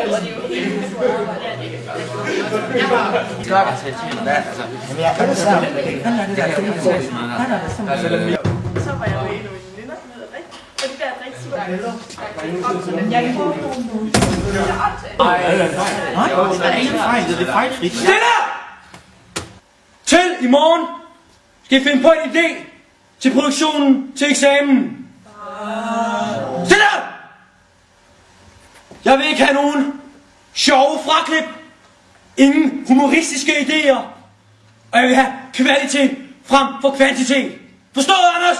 Så var jeg med nogle veninder, som hedder Rik, og det der rigtig super. Jeg kan få nogle. Nej, det er fejlfrit. Stille! Til i morgen skal I finde på en idé til produktionen til eksamen. Stille! Jeg vil ikke have nogen sjove fraklip. Ingen humoristiske idéer. Og jeg vil have kvalitet frem for kvantitet. Forstået, Anders?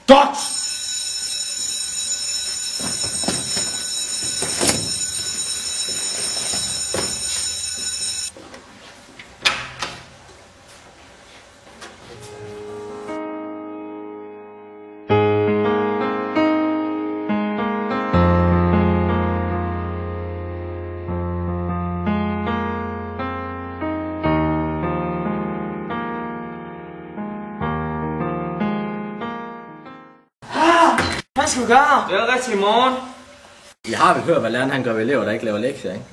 Godt! Hvad skal vi gøre? Det er rigtig i morgen. I har vel hørt, hvad læreren han gør ved elever, der ikke laver lektier, ikke?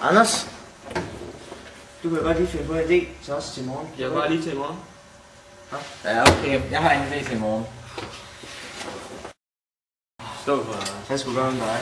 Anders, du kan godt lige finde på en idé til os til i morgen. Jeg var lige til i morgen. Ja, okay. Jeg har en idé til i morgen. Stå for dig. Hvad skulle gøre med dig?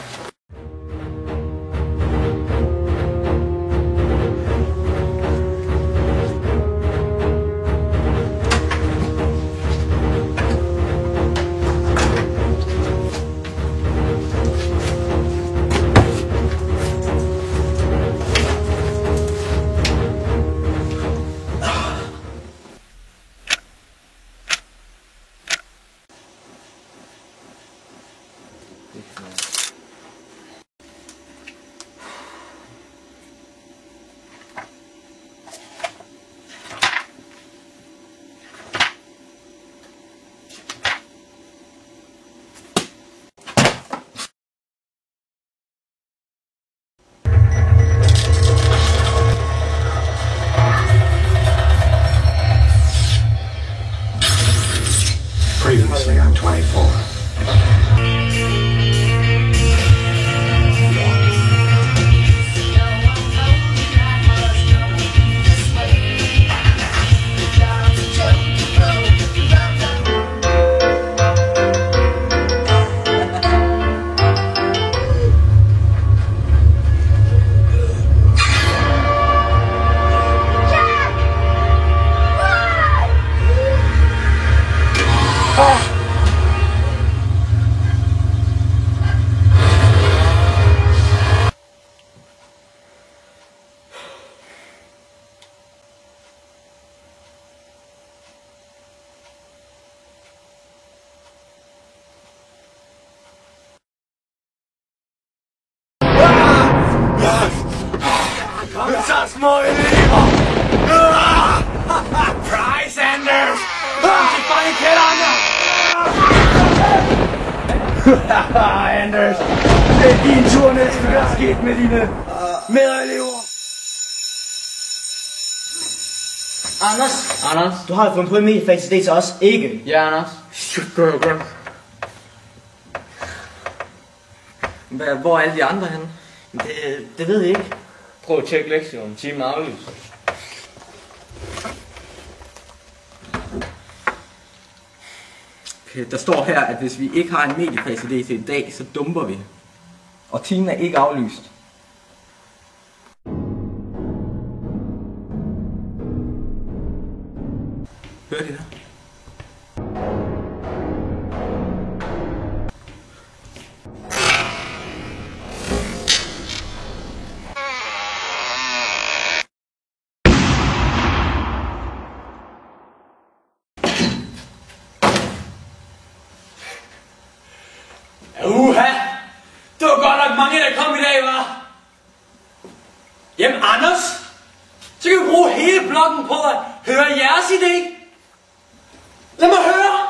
Previously on 24. Kom så, små elever! Price, Anders! Kom til fangekælderne! Anders, det er din tur næste, hvad der er sket med dine medelever. Anders? Du har jo fundet på en mediefase idé til os, ikke? Ja, Anders. Hvor er alle de andre henne? Det ved jeg ikke. Prøv at tjekke lektionen. Timen er aflyst. Okay, der står her, at hvis vi ikke har en mediefase idé til i dag, så dumper vi. Og timen er ikke aflyst. Hør det der? Det var godt nok mange, der kom i dag, var. Jamen, Anders, så kan vi bruge hele blokken på at høre jeres idé. Lad mig høre.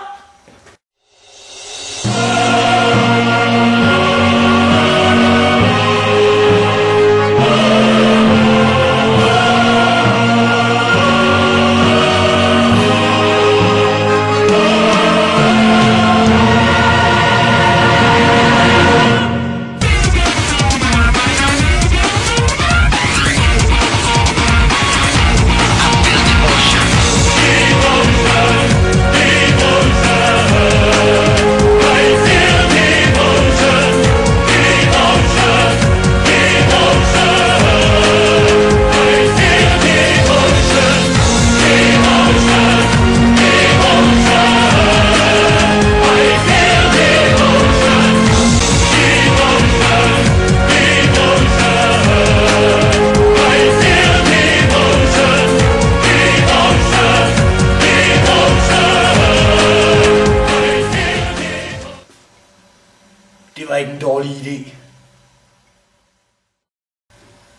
dårlig idé.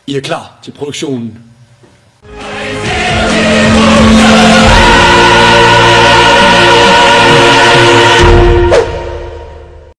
I er klar til produktionen.